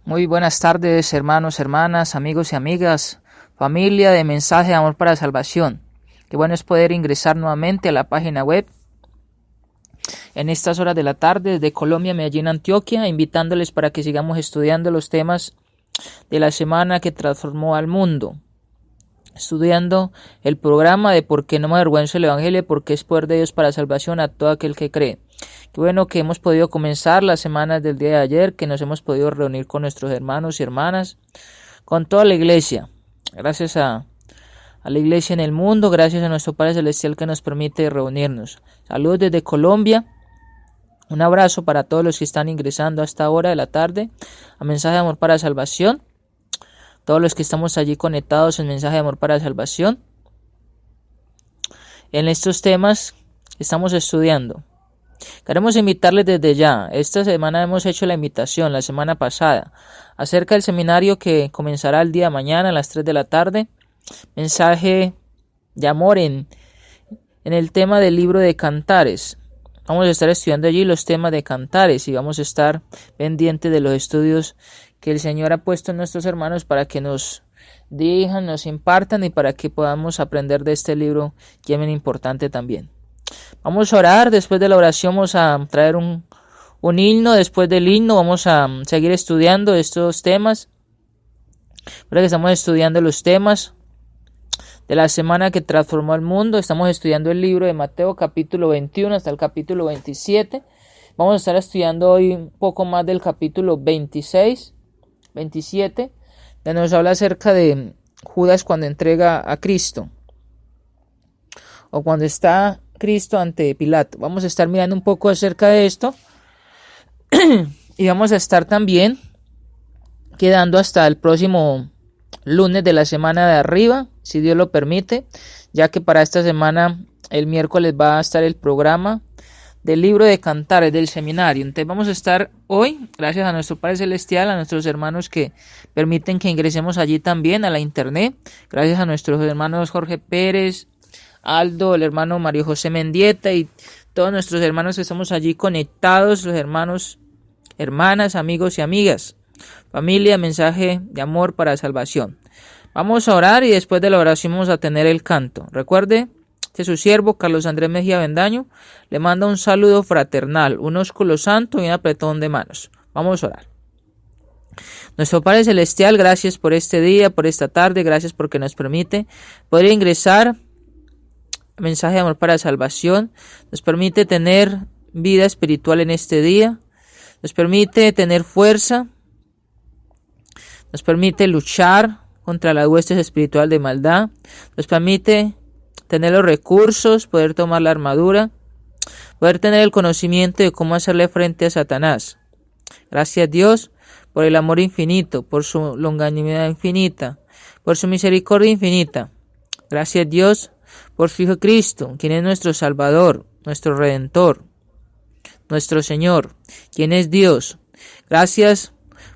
Muy buenas tardes, hermanos, hermanas, amigos y amigas, familia de Mensaje de Amor para Salvación. Qué bueno es poder ingresar nuevamente a la página web en estas horas de la tarde desde Colombia, Medellín, Antioquia, invitándoles para que sigamos estudiando los temas de la semana que transformó al mundo. Estudiando el programa de por qué no me avergüenzo el Evangelio, porque es poder de Dios para salvación a todo aquel que cree. Qué bueno que hemos podido comenzar las semanas del día de ayer, que nos hemos podido reunir con nuestros hermanos y hermanas, con toda la iglesia. Gracias a la iglesia en el mundo, gracias a nuestro Padre Celestial que nos permite reunirnos. Saludos desde Colombia. Un abrazo para todos los que están ingresando a esta hora de la tarde a Mensaje de Amor para Salvación. Todos los que estamos allí conectados en Mensaje de Amor para Salvación. En estos temas que estamos estudiando. Queremos invitarles desde ya. Esta semana hemos hecho la invitación, la semana pasada, acerca del seminario que comenzará el día de mañana a las 3 de la tarde. Mensaje de amor en el tema del libro de Cantares. Vamos a estar estudiando allí los temas de Cantares y vamos a estar pendientes de los estudios que el Señor ha puesto en nuestros hermanos para que nos dirijan, nos impartan y para que podamos aprender de este libro que es muy importante también. Vamos a orar, después de la oración vamos a traer un himno, después del himno vamos a seguir estudiando estos temas. Ahora que estamos estudiando los temas de la semana que transformó el mundo, estamos estudiando el libro de Mateo capítulo 21 hasta el capítulo 27. Vamos a estar estudiando hoy un poco más del capítulo 26, 27, donde nos habla acerca de Judas cuando entrega a Cristo, o cuando está Cristo ante Pilato. Vamos a estar mirando un poco acerca de esto y vamos a estar también quedando hasta el próximo lunes de la semana de arriba, si Dios lo permite, ya que para esta semana el miércoles va a estar el programa del libro de Cantares del seminario. Entonces vamos a estar hoy, gracias a nuestro Padre Celestial, a nuestros hermanos que permiten que ingresemos allí también a la internet, gracias a nuestros hermanos Jorge Pérez, Aldo, el hermano Mario José Mendieta y todos nuestros hermanos que estamos allí conectados, los hermanos, hermanas, amigos y amigas, familia, mensaje de amor para salvación. Vamos a orar y después de la oración vamos a tener el canto. Recuerde que su siervo Carlos Andrés Mejía Bendaño le manda un saludo fraternal, un ósculo santo y un apretón de manos. Vamos a orar. Nuestro Padre Celestial, gracias por este día, por esta tarde, gracias porque nos permite poder ingresar Mensaje de Amor para Salvación, nos permite tener vida espiritual en este día, nos permite tener fuerza, nos permite luchar contra las huestes espirituales de maldad, nos permite tener los recursos, poder tomar la armadura, poder tener el conocimiento de cómo hacerle frente a Satanás. Gracias Dios por el amor infinito, por su longanimidad infinita, por su misericordia infinita. Gracias Dios por su Hijo Cristo, quien es nuestro Salvador, nuestro Redentor, nuestro Señor, quien es Dios. Gracias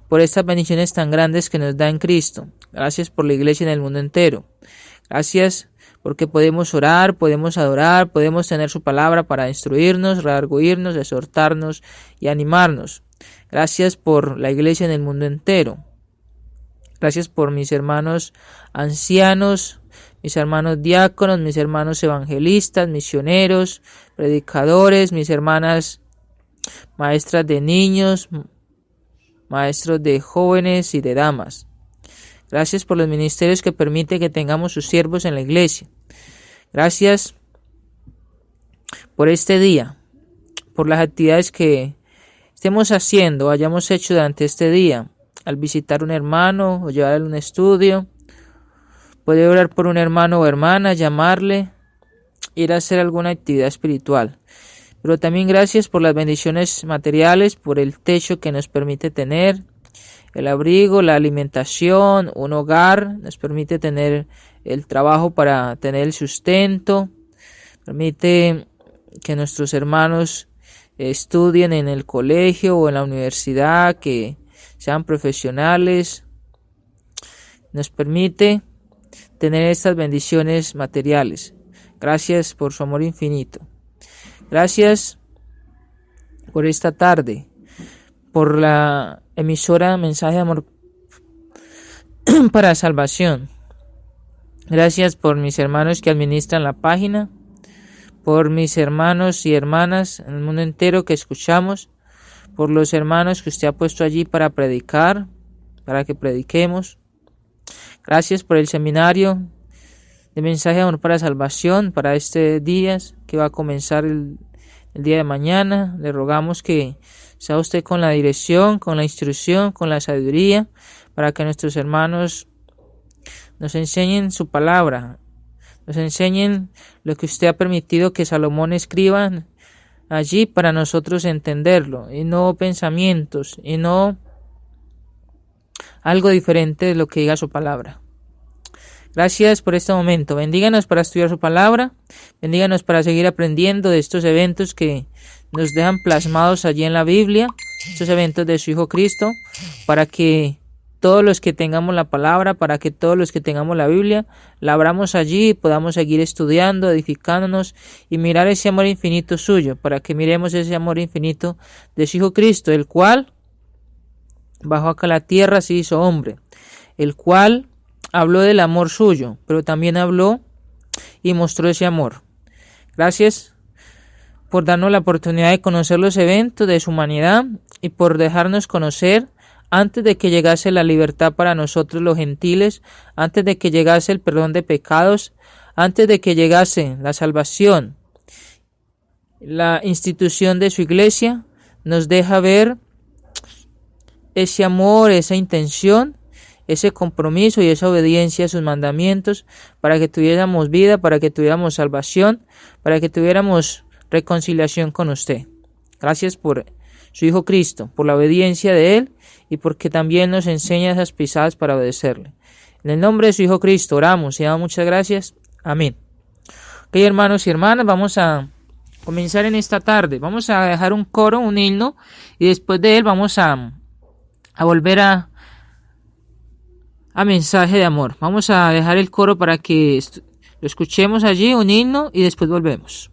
por estas bendiciones tan grandes que nos da en Cristo. Gracias por la iglesia en el mundo entero. Gracias porque podemos orar, podemos adorar, podemos tener su palabra para instruirnos, redarguirnos, exhortarnos y animarnos. Gracias por la iglesia en el mundo entero. Gracias por mis hermanos ancianos, mis hermanos diáconos, mis hermanos evangelistas, misioneros, predicadores, mis hermanas maestras de niños, maestros de jóvenes y de damas. Gracias por los ministerios que permiten que tengamos sus siervos en la iglesia. Gracias por este día, por las actividades que estemos haciendo o hayamos hecho durante este día, al visitar un hermano o llevarle un estudio, poder orar por un hermano o hermana, llamarle, ir a hacer alguna actividad espiritual. Pero también gracias por las bendiciones materiales, por el techo que nos permite tener, el abrigo, la alimentación, un hogar, nos permite tener el trabajo para tener el sustento, permite que nuestros hermanos estudien en el colegio o en la universidad, que sean profesionales, nos permite tener estas bendiciones materiales. Gracias por su amor infinito. Gracias por esta tarde, por la emisora Mensaje de Amor para Salvación. Gracias por mis hermanos que administran la página, por mis hermanos y hermanas en el mundo entero que escuchamos, por los hermanos que usted ha puesto allí para predicar, para que prediquemos. Gracias por el seminario de Mensaje de Amor para Salvación para este día que va a comenzar el día de mañana. Le rogamos que sea usted con la dirección, con la instrucción, con la sabiduría, para que nuestros hermanos nos enseñen su palabra, nos enseñen lo que usted ha permitido que Salomón escriba allí para nosotros entenderlo, y no pensamientos, y no algo diferente de lo que diga su palabra. Gracias por este momento. Bendíganos para estudiar su palabra, bendíganos para seguir aprendiendo de estos eventos que nos dejan plasmados allí en la Biblia, estos eventos de su Hijo Cristo, para que todos los que tengamos la palabra, para que todos los que tengamos la Biblia, la abramos allí y podamos seguir estudiando, edificándonos y mirar ese amor infinito suyo, para que miremos ese amor infinito de su Hijo Cristo, el cual bajó acá a la tierra, se hizo hombre, el cual habló del amor suyo, pero también habló y mostró ese amor. Gracias por darnos la oportunidad de conocer los eventos de su humanidad y por dejarnos conocer antes de que llegase la libertad para nosotros los gentiles, antes de que llegase el perdón de pecados, antes de que llegase la salvación. La institución de su iglesia nos deja ver ese amor, esa intención, ese compromiso y esa obediencia a sus mandamientos para que tuviéramos vida, para que tuviéramos salvación, para que tuviéramos reconciliación con usted. Gracias por su Hijo Cristo, por la obediencia de Él y porque también nos enseña esas pisadas para obedecerle. En el nombre de su Hijo Cristo oramos y damos muchas gracias. Amén. Ok, hermanos y hermanas, vamos a comenzar en esta tarde. Vamos a dejar un coro, un himno, y después de él vamos a volver a mensaje de amor. Vamos a dejar el coro para que lo escuchemos allí, un himno, y después volvemos.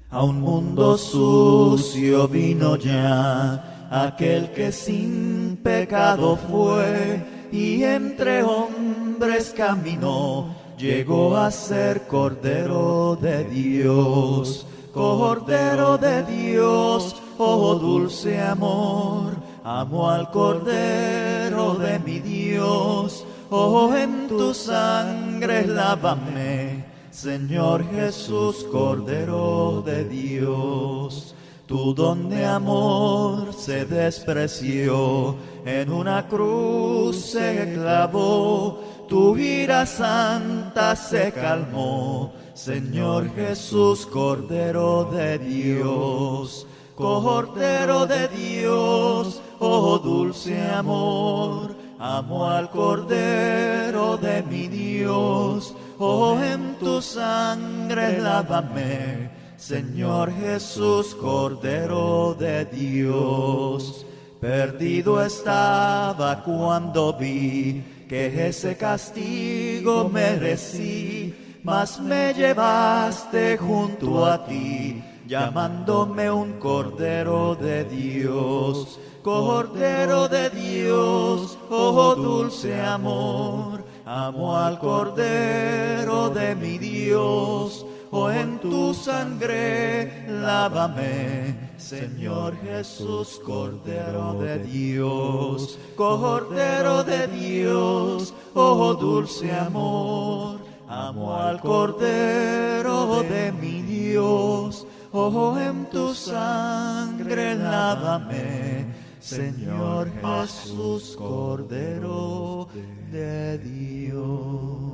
A un mundo sucio vino ya aquel que sin pecado fue y entre hombres caminó, llegó a ser Cordero de Dios. Cordero de Dios, oh dulce amor, amo al Cordero de mi Dios, oh en tu sangre lávame, Señor Jesús, Cordero de Dios. Tu don de amor se despreció, en una cruz se clavó, tu ira santa se calmó, Señor Jesús, Cordero de Dios. Cordero de Dios, oh dulce amor, amo al Cordero de mi Dios, oh en tu sangre lávame, Señor Jesús, Cordero de Dios. Perdido estaba cuando vi que ese castigo merecí, mas me llevaste junto a ti, llamándome un Cordero de Dios. Cordero de Dios, oh dulce amor, amo al Cordero de mi Dios, oh en tu sangre lávame, Señor Jesús, Cordero de Dios. Cordero de Dios, oh dulce amor, amo al Cordero de mi Dios, oh en tu sangre lávame, Señor Jesús, Cordero de Dios.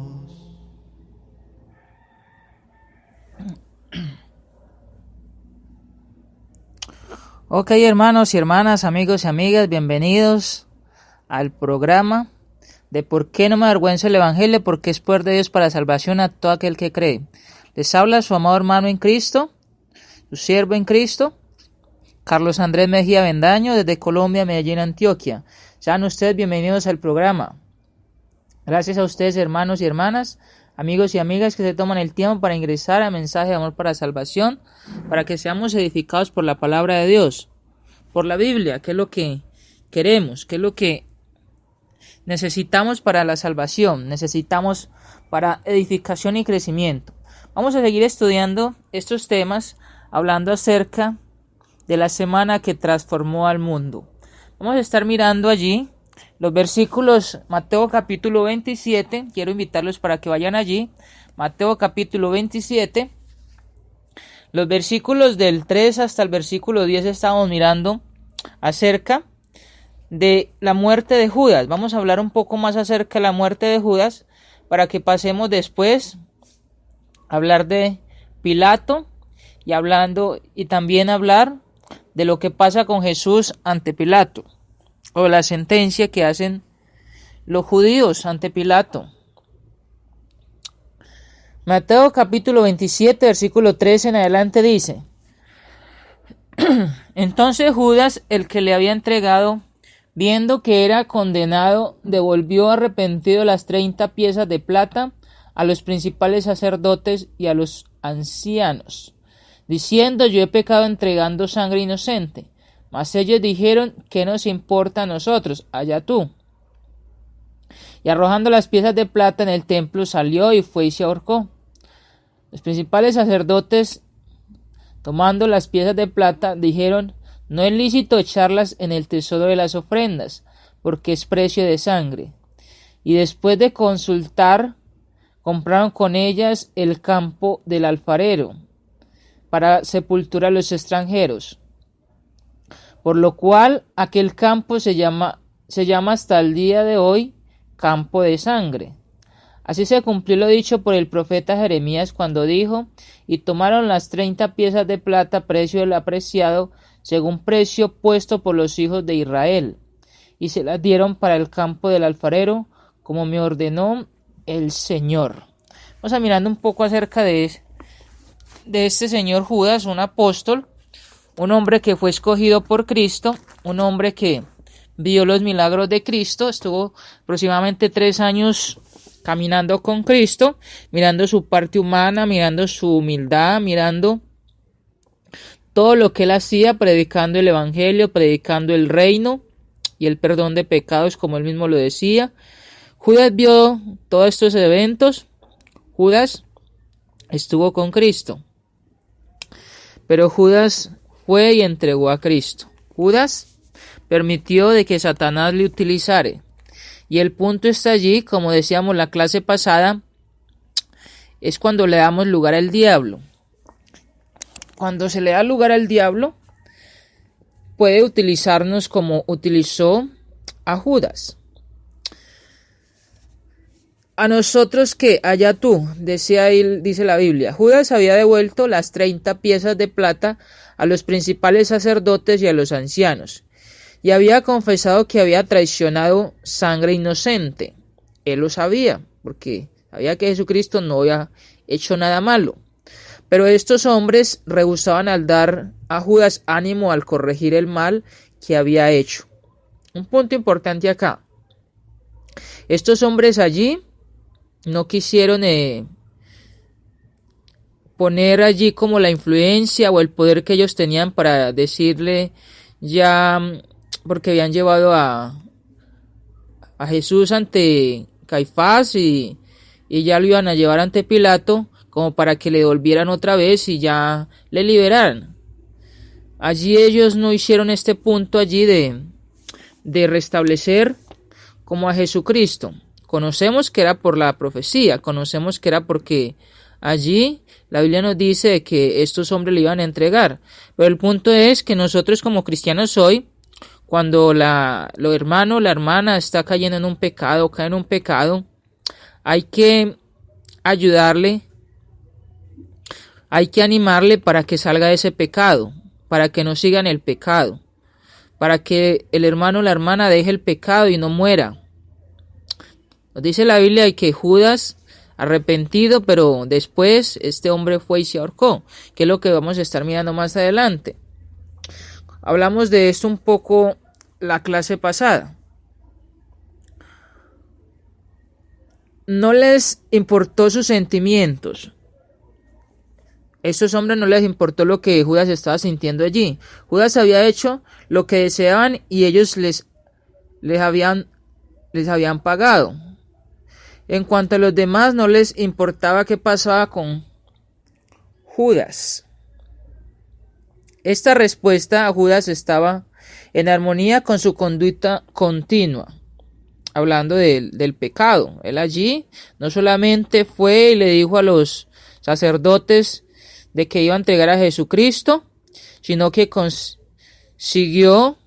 Ok, hermanos y hermanas, amigos y amigas, bienvenidos al programa de ¿Por qué no me avergüenzo el Evangelio? Porque es poder de Dios para salvación a todo aquel que cree. Les habla su amado hermano en Cristo, su siervo en Cristo, Carlos Andrés Mejía Bendaño, desde Colombia, Medellín, Antioquia. Sean ustedes bienvenidos al programa. Gracias a ustedes, hermanos y hermanas, amigos y amigas que se toman el tiempo para ingresar a Mensaje de Amor para Salvación, para que seamos edificados por la palabra de Dios, por la Biblia, qué es lo que queremos, qué es lo que necesitamos para la salvación, necesitamos para edificación y crecimiento. Vamos a seguir estudiando estos temas, hablando acerca de la semana que transformó al mundo. Vamos a estar mirando allí los versículos, Mateo capítulo 27, quiero invitarlos para que vayan allí, Mateo capítulo 27, los versículos del 3 hasta el versículo 10 estamos mirando acerca de la muerte de Judas. Vamos a hablar un poco más acerca de la muerte de Judas para que pasemos después a hablar de Pilato y también hablar de lo que pasa con Jesús ante Pilato, o la sentencia que hacen los judíos ante Pilato. Mateo capítulo 27, versículo 13 en adelante dice: Entonces Judas, el que le había entregado, viendo que era condenado, devolvió arrepentido las 30 piezas de plata a los principales sacerdotes y a los ancianos, diciendo: Yo he pecado entregando sangre inocente. Mas ellos dijeron: ¿Qué nos importa a nosotros? Allá tú. Y arrojando las piezas de plata en el templo, salió y fue y se ahorcó. Los principales sacerdotes, tomando las piezas de plata, dijeron: No es lícito echarlas en el tesoro de las ofrendas, porque es precio de sangre. Y después de consultar, compraron con ellas el campo del alfarero, para sepultura a los extranjeros. Por lo cual aquel campo se llama hasta el día de hoy campo de sangre. Así se cumplió lo dicho por el profeta Jeremías cuando dijo: Y tomaron las 30 piezas de plata, precio del apreciado, según precio puesto por los hijos de Israel, y se las dieron para el campo del alfarero, como me ordenó el Señor. Vamos a mirando un poco acerca de este señor Judas, un apóstol, un hombre que fue escogido por Cristo, un hombre que vio los milagros de Cristo, estuvo aproximadamente 3 años caminando con Cristo, mirando su parte humana, mirando su humildad, mirando todo lo que él hacía, predicando el evangelio, predicando el reino y el perdón de pecados, como él mismo lo decía. Judas vio todos estos eventos. Judas estuvo con Cristo, pero Judas fue y entregó a Cristo. Judas permitió de que Satanás le utilizara. Y el punto está allí, como decíamos la clase pasada, es cuando le damos lugar al diablo. Cuando se le da lugar al diablo, puede utilizarnos como utilizó a Judas. A nosotros que allá tú, dice la Biblia, Judas había devuelto las 30 piezas de plata a los principales sacerdotes y a los ancianos, y había confesado que había traicionado sangre inocente. Él lo sabía, porque sabía que Jesucristo no había hecho nada malo. Pero estos hombres rehusaban al dar a Judas ánimo al corregir el mal que había hecho. Un punto importante acá. Estos hombres allí no quisieron poner allí como la influencia o el poder que ellos tenían para decirle ya, porque habían llevado a Jesús ante Caifás y ya lo iban a llevar ante Pilato, como para que le devolvieran otra vez y ya le liberaran. Allí ellos no hicieron este punto allí de restablecer como a Jesucristo. Conocemos que era por la profecía, conocemos que era porque allí la Biblia nos dice que estos hombres le iban a entregar. Pero el punto es que nosotros como cristianos hoy, cuando lo hermano, la hermana está cayendo en un pecado, cae en un pecado, hay que ayudarle, hay que animarle para que salga de ese pecado, para que no siga en el pecado, para que el hermano o la hermana deje el pecado y no muera. Nos dice la Biblia que Judas, arrepentido, pero después este hombre fue y se ahorcó, que es lo que vamos a estar mirando más adelante. Hablamos de esto un poco la clase pasada. No les importó sus sentimientos. estos hombres no les importó lo que Judas estaba sintiendo allí. Judas había hecho lo que deseaban y ellos les habían pagado. En cuanto a los demás, no les importaba qué pasaba con Judas. Esta respuesta a Judas estaba en armonía con su conducta continua, hablando del pecado. Él allí no solamente fue y le dijo a los sacerdotes de que iba a entregar a Jesucristo, sino que siguió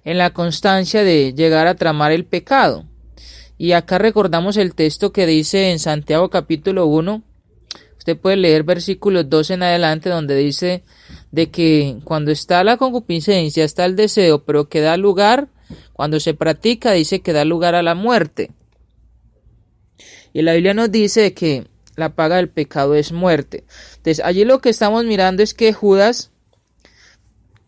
en la constancia de llegar a tramar el pecado. Y acá recordamos el texto que dice en Santiago capítulo 1, usted puede leer versículos 12 en adelante, donde dice de que cuando está la concupiscencia está el deseo, pero que da lugar, cuando se practica, dice que da lugar a la muerte. Y la Biblia nos dice que la paga del pecado es muerte. Entonces allí lo que estamos mirando es que Judas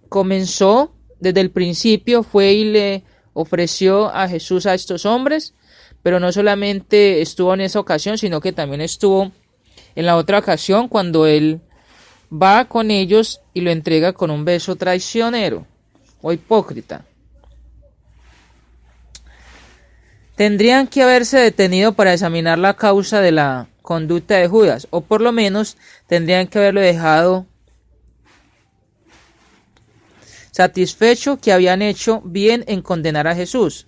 comenzó desde el principio, fue y le ofreció a Jesús a estos hombres, pero no solamente estuvo en esa ocasión, sino que también estuvo en la otra ocasión cuando él va con ellos y lo entrega con un beso traicionero o hipócrita. Tendrían que haberse detenido para examinar la causa de la conducta de Judas, o por lo menos tendrían que haberlo dejado satisfecho que habían hecho bien en condenar a Jesús.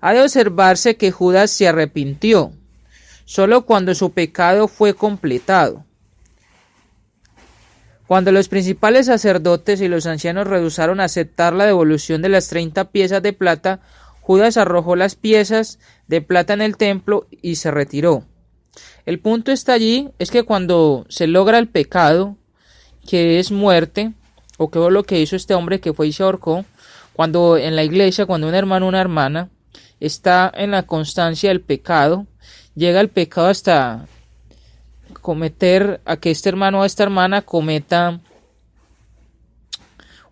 Ha de observarse que Judas se arrepintió solo cuando su pecado fue completado. Cuando los principales sacerdotes y los ancianos rehusaron aceptar la devolución de las 30 piezas de plata, Judas arrojó las piezas de plata en el templo y se retiró. El punto está allí, es que cuando se logra el pecado, que es muerte, o que fue lo que hizo este hombre que fue y se ahorcó, cuando en la iglesia, cuando un hermano o una hermana está en la constancia del pecado, llega el pecado hasta cometer a que este hermano o esta hermana cometa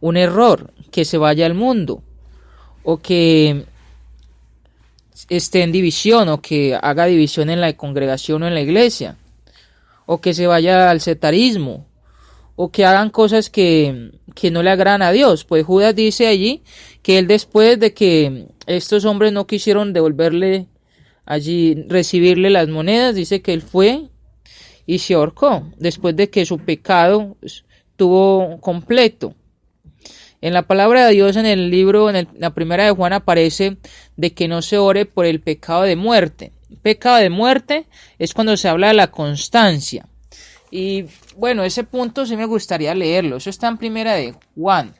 un error, que se vaya al mundo, o que esté en división, o que haga división en la congregación o en la iglesia, o que se vaya al sectarismo, o que hagan cosas que no le agradan a Dios. Pues Judas dice allí que él, después de que estos hombres no quisieron devolverle allí, recibirle las monedas, dice que él fue y se ahorcó, después de que su pecado estuvo completo. En la palabra de Dios, en el libro, la primera de Juan, aparece de que no se ore por el pecado de muerte. Pecado de muerte es cuando se habla de la constancia. Y bueno, ese punto sí me gustaría leerlo. Eso está en primera de Juan.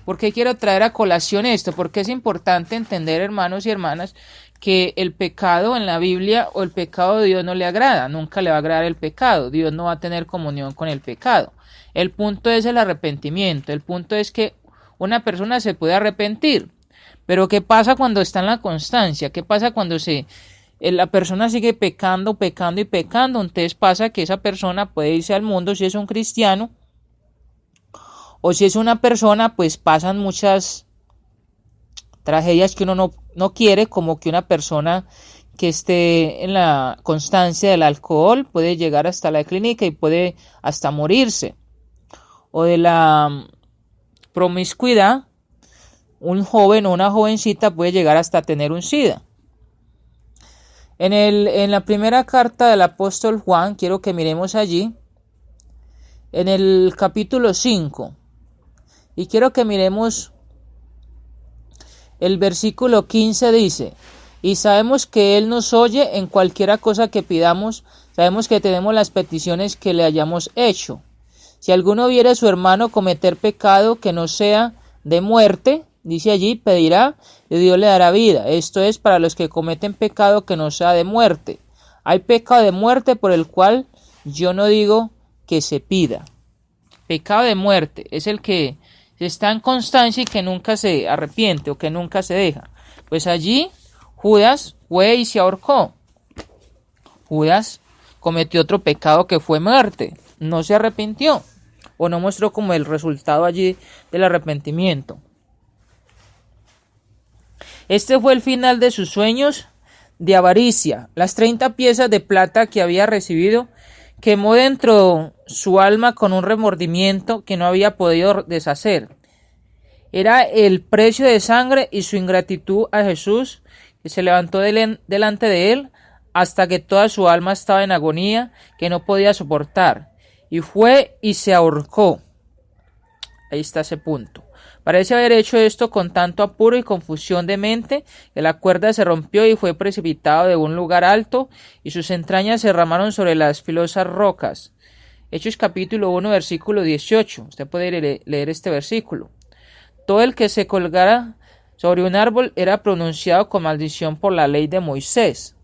¿Por qué quiero traer a colación esto? Porque es importante entender, hermanos y hermanas, que el pecado en la Biblia o el pecado de Dios no le agrada. Nunca le va a agradar el pecado. Dios no va a tener comunión con el pecado. El punto es el arrepentimiento. El punto es que una persona se puede arrepentir. Pero ¿qué pasa cuando está en la constancia? ¿Qué pasa cuando la persona sigue pecando y pecando? Entonces pasa que esa persona puede irse al mundo si es un cristiano, o si es una persona, pues pasan muchas tragedias que uno no quiere, como que una persona que esté en la constancia del alcohol puede llegar hasta la clínica y puede hasta morirse, o de la promiscuidad, un joven o una jovencita puede llegar hasta tener un SIDA. En la primera carta del apóstol Juan, quiero que miremos allí, en el capítulo 5, y quiero que miremos el versículo 15, dice: y sabemos que Él nos oye en cualquiera cosa que pidamos, sabemos que tenemos las peticiones que le hayamos hecho. Si alguno viere a su hermano cometer pecado que no sea de muerte, dice allí, pedirá y Dios le dará vida. Esto es para los que cometen pecado que no sea de muerte. Hay pecado de muerte por el cual yo no digo que se pida. Pecado de muerte es el que está en constancia y que nunca se arrepiente o que nunca se deja. Pues allí Judas fue y se ahorcó. Judas cometió otro pecado que fue muerte. No se arrepintió o no mostró como el resultado allí del arrepentimiento. Este fue el final de sus sueños de avaricia. Las 30 piezas de plata que había recibido quemó dentro su alma con un remordimiento que no había podido deshacer. Era el precio de sangre y su ingratitud a Jesús que se levantó delante de él hasta que toda su alma estaba en agonía que no podía soportar, y fue y se ahorcó. Ahí está ese punto. Parece haber hecho esto con tanto apuro y confusión de mente que la cuerda se rompió y fue precipitado de un lugar alto y sus entrañas se derramaron sobre las filosas rocas. Hechos capítulo 1 versículo 18. Usted puede leer este versículo. Todo el que se colgara sobre un árbol era pronunciado con maldición por la ley de Moisés.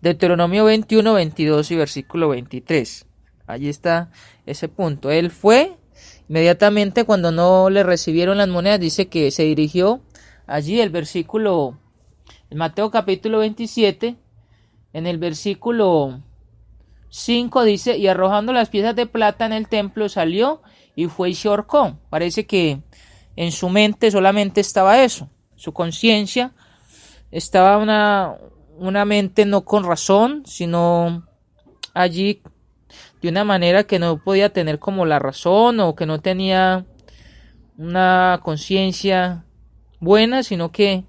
Deuteronomio 21, 22 y versículo 23. Allí está ese punto. Él fue, inmediatamente cuando no le recibieron las monedas, dice que se dirigió allí el versículo, en Mateo capítulo 27, en el versículo 5 dice, y arrojando las piezas de plata en el templo salió y fue y se ahorcó. Parece que en su mente solamente estaba eso, su conciencia estaba una mente no con razón, sino allí de una manera que no podía tener como la razón o que no tenía una conciencia buena, sino que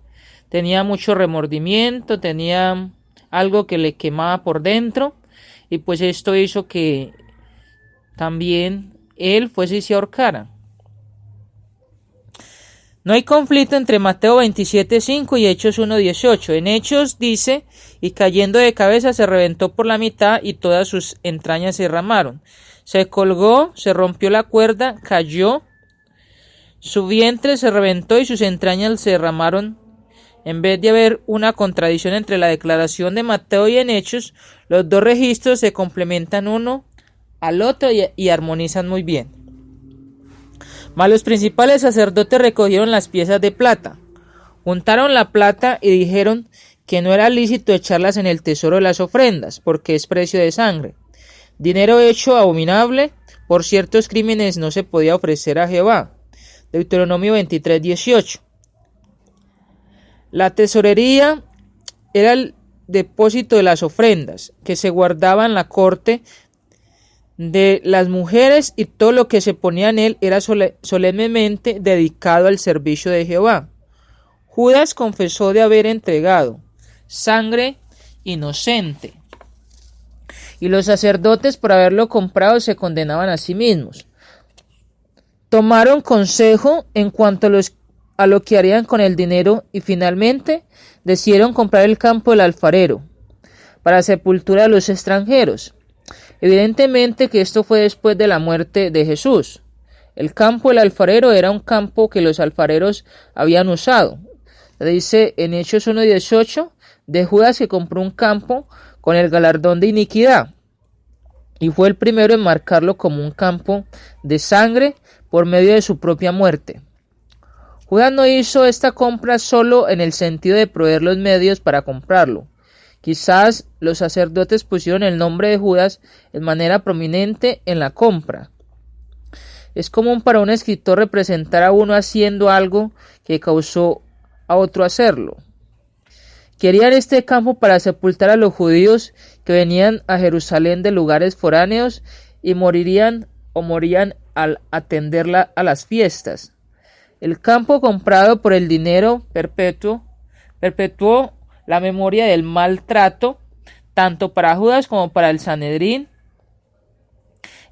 tenía mucho remordimiento, tenía algo que le quemaba por dentro, y pues esto hizo que también él fuese y se ahorcara. No hay conflicto entre Mateo 27:5 y Hechos 1:18. En Hechos dice, y cayendo de cabeza se reventó por la mitad y todas sus entrañas se derramaron. Se colgó, se rompió la cuerda, cayó, su vientre se reventó y sus entrañas se derramaron. En vez de haber una contradicción entre la declaración de Mateo y en Hechos, los dos registros se complementan uno al otro y armonizan muy bien. Mas los principales sacerdotes recogieron las piezas de plata, juntaron la plata y dijeron que no era lícito echarlas en el tesoro de las ofrendas, porque es precio de sangre. Dinero hecho abominable, por ciertos crímenes no se podía ofrecer a Jehová. Deuteronomio 23:18. La tesorería era el depósito de las ofrendas, que se guardaba en la corte de las mujeres, y todo lo que se ponía en él era solemnemente dedicado al servicio de Jehová. Judas confesó de haber entregado sangre inocente, y los sacerdotes por haberlo comprado se condenaban a sí mismos. Tomaron consejo en cuanto a lo que harían con el dinero y finalmente decidieron comprar el campo del alfarero para sepultura de los extranjeros. Evidentemente que esto fue después de la muerte de Jesús. El campo del alfarero era un campo que los alfareros habían usado. Dice en Hechos 1:18 de Judas que compró un campo con el galardón de iniquidad y fue el primero en marcarlo como un campo de sangre por medio de su propia muerte. Judas no hizo esta compra solo en el sentido de proveer los medios para comprarlo. Quizás los sacerdotes pusieron el nombre de Judas en manera prominente en la compra. Es común para un escritor representar a uno haciendo algo que causó a otro hacerlo. Querían este campo para sepultar a los judíos que venían a Jerusalén de lugares foráneos y morían al atenderla a las fiestas. El campo comprado por el dinero perpetuó la memoria del maltrato tanto para Judas como para el Sanedrín.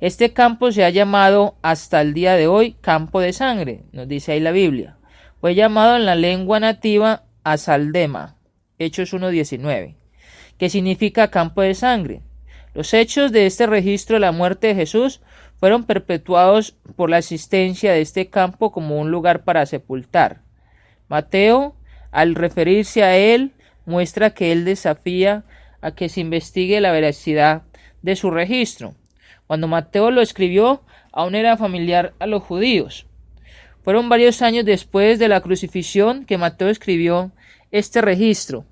Este campo se ha llamado hasta el día de hoy campo de sangre, nos dice ahí la Biblia. Fue llamado en la lengua nativa Asaldema, Hechos 1:19, que significa campo de sangre. Los hechos de este registro de la muerte de Jesús fueron perpetuados por la existencia de este campo como un lugar para sepultar. Mateo, al referirse a él, muestra que él desafía a que se investigue la veracidad de su registro. Cuando Mateo lo escribió, aún era familiar a los judíos. Fueron varios años después de la crucifixión que Mateo escribió este registro.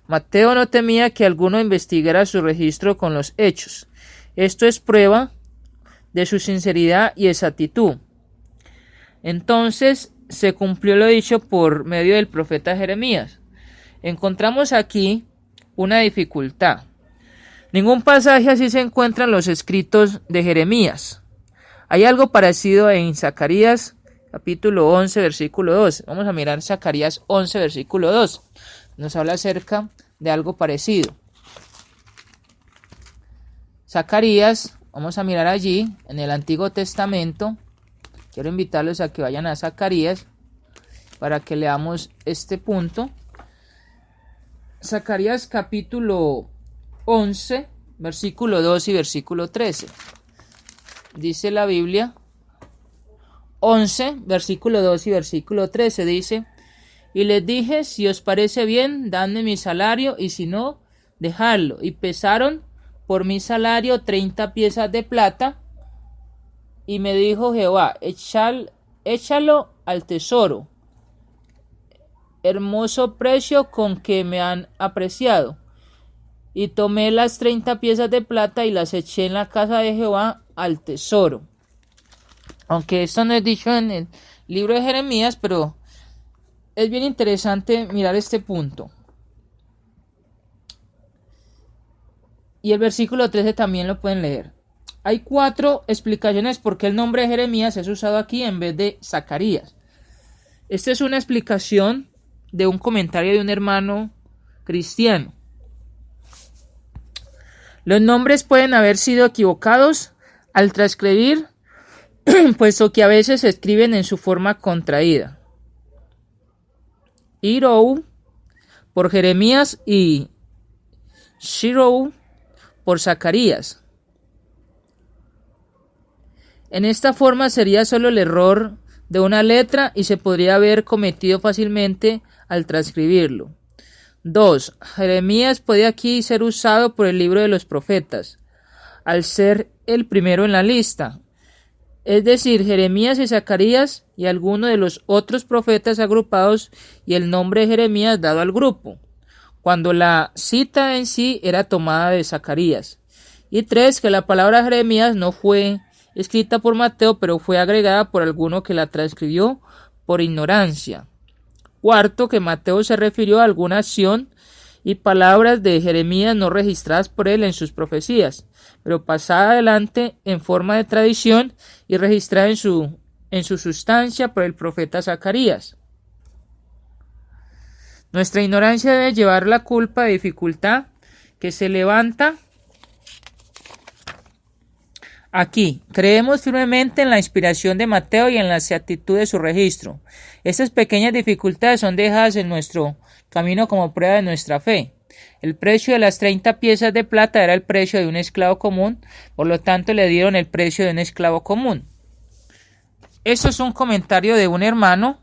Mateo no temía que alguno investigara su registro con los hechos. Esto es prueba de su sinceridad y exactitud. Entonces se cumplió lo dicho por medio del profeta Jeremías. Encontramos aquí una dificultad. Ningún pasaje así se encuentra en los escritos de Jeremías. Hay algo parecido en Zacarías capítulo 11 versículo 2. Vamos a mirar Zacarías 11 versículo 2. Nos habla acerca de algo parecido. Zacarías, vamos a mirar allí en el Antiguo Testamento. Quiero invitarlos a que vayan a Zacarías para que leamos este punto. Zacarías capítulo 11, versículo 2 y versículo 13. Dice la Biblia, 11, versículo 2 y versículo 13, dice: y les dije, si os parece bien, dadme mi salario, y si no, dejadlo. Y pesaron por mi salario 30 piezas de plata. Y me dijo Jehová, échalo al tesoro, hermoso precio con que me han apreciado. Y tomé las 30 piezas de plata y las eché en la casa de Jehová al tesoro. Aunque esto no es dicho en el libro de Jeremías, pero es bien interesante mirar este punto. Y el versículo 13 también lo pueden leer. Hay 4 explicaciones por qué el nombre de Jeremías es usado aquí en vez de Zacarías. Esta es una explicación de un comentario de un hermano cristiano. Los nombres pueden haber sido equivocados al transcribir, puesto que a veces se escriben en su forma contraída. Hirou por Jeremías y Shirou por Zacarías. En esta forma sería solo el error de una letra y se podría haber cometido fácilmente al transcribirlo. 2. Jeremías puede aquí ser usado por el libro de los profetas, al ser el primero en la lista. Es decir, Jeremías y Zacarías y alguno de los otros profetas agrupados y el nombre de Jeremías dado al grupo, cuando la cita en sí era tomada de Zacarías. Y 3. Que la palabra Jeremías no fue escrita por Mateo, pero fue agregada por alguno que la transcribió por ignorancia. 4. Que Mateo se refirió a alguna acción y palabras de Jeremías no registradas por él en sus profecías, pero pasada adelante en forma de tradición y registrada en su sustancia por el profeta Zacarías. Nuestra ignorancia debe llevar la culpa de dificultad que se levanta aquí. Creemos firmemente en la inspiración de Mateo y en la exactitud de su registro. Estas pequeñas dificultades son dejadas en nuestro camino como prueba de nuestra fe. El precio de las 30 piezas de plata era el precio de un esclavo común, por lo tanto le dieron el precio de un esclavo común. Esto es un comentario de un hermano.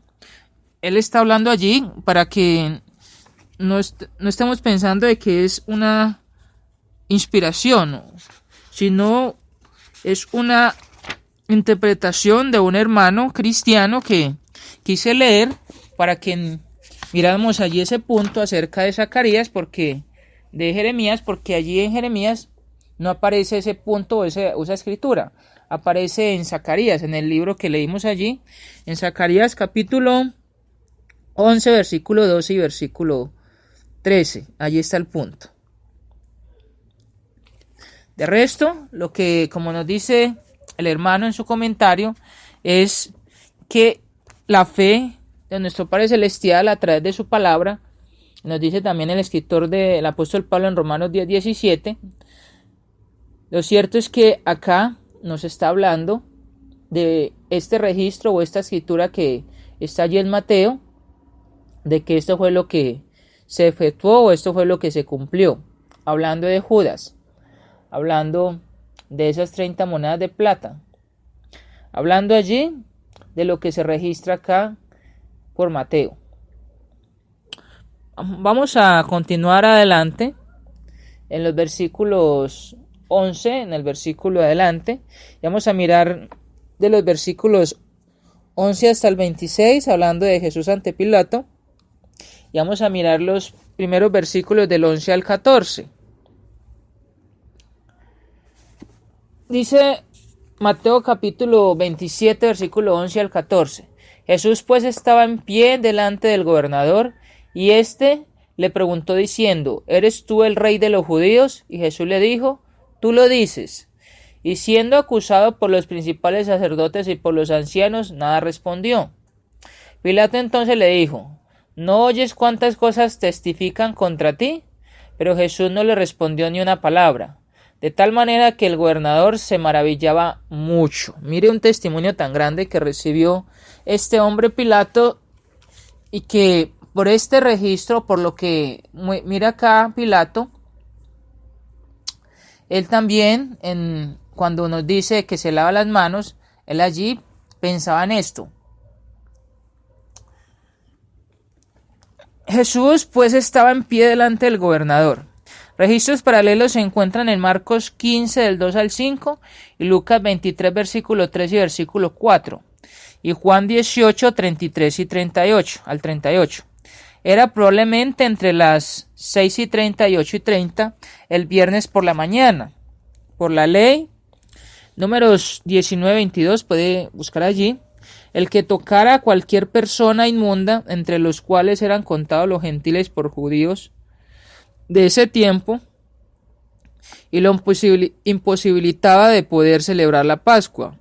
Él está hablando allí para que no estemos pensando de que es una inspiración, sino es una interpretación de un hermano cristiano que quise leer para que miramos allí ese punto acerca de Zacarías, de Jeremías, porque allí en Jeremías no aparece ese punto o esa escritura. Aparece en Zacarías, en el libro que leímos allí, en Zacarías capítulo 11, versículo 12 y versículo 13. Allí está el punto. De resto, lo que, como nos dice el hermano en su comentario, es que la fe de nuestro Padre Celestial a través de su palabra, nos dice también el escritor del apóstol Pablo en Romanos 10:17, lo cierto es que acá nos está hablando de este registro o esta escritura que está allí en Mateo, de que esto fue lo que se efectuó o esto fue lo que se cumplió, hablando de Judas, hablando de esas 30 monedas de plata, hablando allí de lo que se registra acá por Mateo. Vamos a continuar adelante en los versículos 11, en el versículo adelante, y vamos a mirar de los versículos 11 hasta el 26, hablando de Jesús ante Pilato, y vamos a mirar los primeros versículos del 11 al 14. Dice Mateo capítulo 27, versículo 11 al 14. Jesús pues estaba en pie delante del gobernador, y éste le preguntó diciendo: ¿Eres tú el rey de los judíos? Y Jesús le dijo: Tú lo dices. Y siendo acusado por los principales sacerdotes y por los ancianos, nada respondió. Pilato entonces le dijo: ¿No oyes cuántas cosas testifican contra ti? Pero Jesús no le respondió ni una palabra, de tal manera que el gobernador se maravillaba mucho. Mire un testimonio tan grande que recibió este hombre Pilato, y que por este registro, por lo que mira acá Pilato, él también, cuando nos dice que se lava las manos, él allí pensaba en esto. Jesús pues estaba en pie delante del gobernador. Registros paralelos se encuentran en Marcos 15 del 2 al 5 y Lucas 23 versículo 3 y versículo 4 y Juan 18 33 y 38 al 38. Era probablemente entre las 6:30 y 8:30 el viernes por la mañana. Por la ley, números 19-22, puede buscar allí, el que tocara a cualquier persona inmunda, entre los cuales eran contados los gentiles por judíos de ese tiempo, y lo imposibilitaba de poder celebrar la Pascua.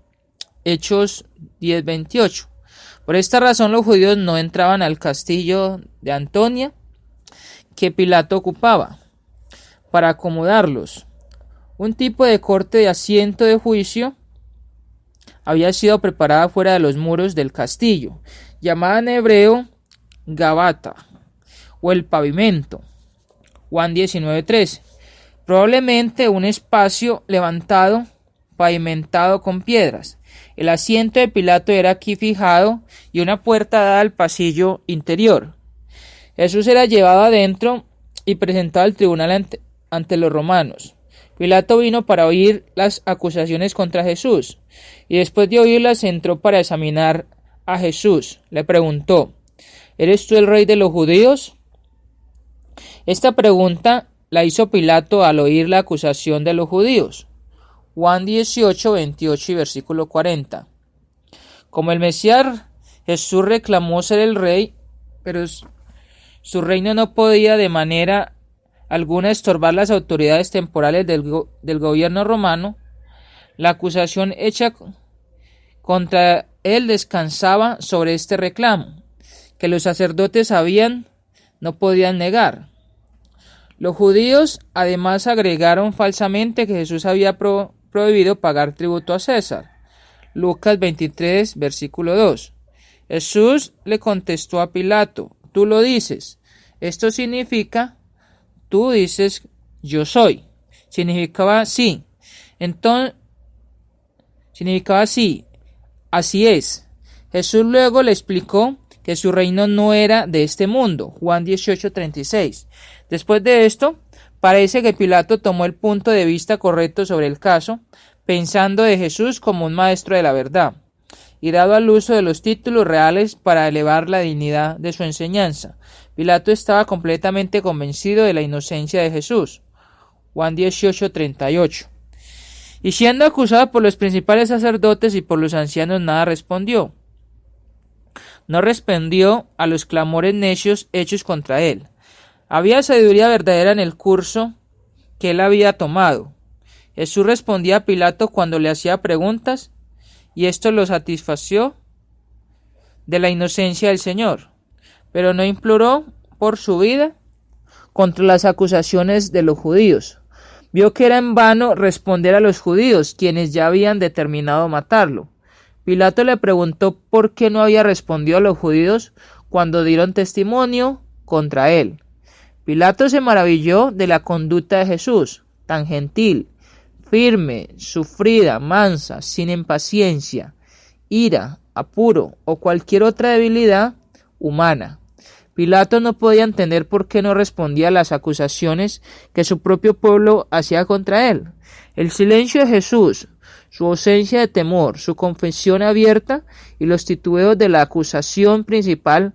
Hechos 10:28. Por esta razón los judíos no entraban al castillo de Antonia, que Pilato ocupaba, para acomodarlos. Un tipo de corte de asiento de juicio había sido preparada fuera de los muros del castillo, llamada en hebreo Gabata, o el pavimento. Juan 19:13. Probablemente un espacio levantado, pavimentado con piedras. El asiento de Pilato era aquí fijado y una puerta dada al pasillo interior. Jesús era llevado adentro y presentado al tribunal ante los romanos. Pilato vino para oír las acusaciones contra Jesús, y después de oírlas entró para examinar a Jesús. Le preguntó: ¿Eres tú el rey de los judíos? Esta pregunta la hizo Pilato al oír la acusación de los judíos. Juan 18, 28 y versículo 40. Como el Mesías, Jesús reclamó ser el rey, pero su reino no podía de manera alguna estorbar las autoridades temporales del gobierno romano. La acusación hecha contra él descansaba sobre este reclamo, que los sacerdotes no podían negar. Los judíos además agregaron falsamente que Jesús había prohibido pagar tributo a César. Lucas 23, versículo 2. Jesús le contestó a Pilato: Tú lo dices. Esto significa: tú dices, yo soy. Significaba sí. Entonces, significaba sí. Así es. Jesús luego le explicó que su reino no era de este mundo. Juan 18:36. Después de esto, parece que Pilato tomó el punto de vista correcto sobre el caso, pensando de Jesús como un maestro de la verdad, y dado al uso de los títulos reales para elevar la dignidad de su enseñanza. Pilato estaba completamente convencido de la inocencia de Jesús. Juan 18:38. Y siendo acusado por los principales sacerdotes y por los ancianos, nada respondió. No respondió a los clamores necios hechos contra él. Había sabiduría verdadera en el curso que él había tomado. Jesús respondía a Pilato cuando le hacía preguntas, y esto lo satisfació de la inocencia del Señor, pero no imploró por su vida contra las acusaciones de los judíos. Vio que era en vano responder a los judíos, quienes ya habían determinado matarlo. Pilato le preguntó por qué no había respondido a los judíos cuando dieron testimonio contra él. Pilato se maravilló de la conducta de Jesús, tan gentil, firme, sufrida, mansa, sin impaciencia, ira, apuro o cualquier otra debilidad humana. Pilato no podía entender por qué no respondía a las acusaciones que su propio pueblo hacía contra él. El silencio de Jesús, su ausencia de temor, su confesión abierta y los titubeos de la acusación principal,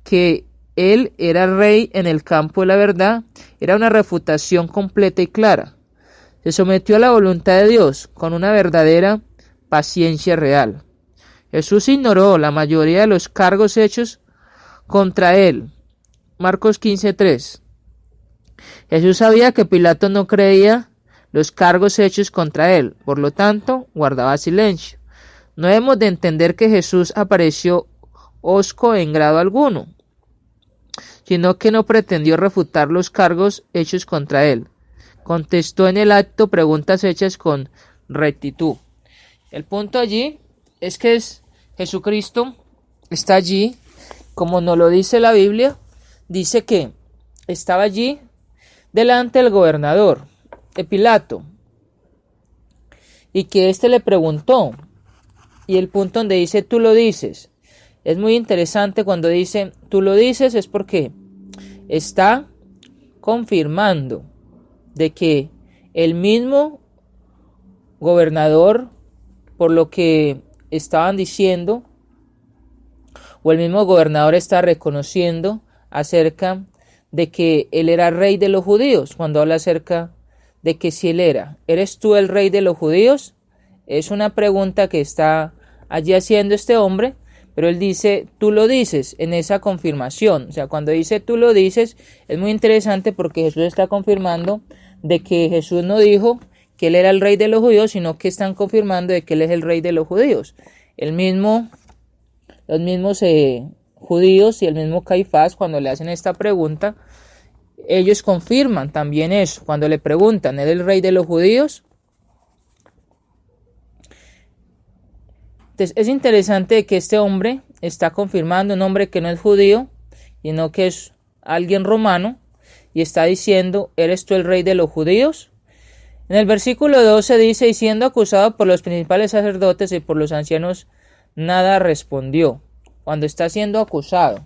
que él era rey en el campo de la verdad, era una refutación completa y clara. Se sometió a la voluntad de Dios con una verdadera paciencia real. Jesús ignoró la mayoría de los cargos hechos contra él. Marcos 15:3. Jesús sabía que Pilato no creía los cargos hechos contra él, por lo tanto, guardaba silencio. No hemos de entender que Jesús apareció hosco en grado alguno, sino que no pretendió refutar los cargos hechos contra él. Contestó en el acto preguntas hechas con rectitud. El punto allí es que Jesucristo está allí, como nos lo dice la Biblia, dice que estaba allí delante del gobernador, de Pilato, y que éste le preguntó, y el punto donde dice tú lo dices, es muy interesante cuando dice tú lo dices, es porque está confirmando de que el mismo gobernador, por lo que estaban diciendo, o el mismo gobernador está reconociendo acerca de que él era rey de los judíos, cuando habla acerca de que si él era, ¿eres tú el rey de los judíos? Es una pregunta que está allí haciendo este hombre, pero él dice, tú lo dices, en esa confirmación. O sea, cuando dice tú lo dices, es muy interesante porque Jesús está confirmando de que Jesús no dijo que él era el rey de los judíos, sino que están confirmando de que él es el rey de los judíos. Los mismos judíos y el mismo Caifás, cuando le hacen esta pregunta, ellos confirman también eso. Cuando le preguntan, ¿eres el rey de los judíos? Entonces, es interesante que este hombre está confirmando, un hombre que no es judío, sino que es alguien romano, y está diciendo, ¿eres tú el rey de los judíos? En el versículo 12 dice, y siendo acusado por los principales sacerdotes y por los ancianos, nada respondió. Cuando está siendo acusado,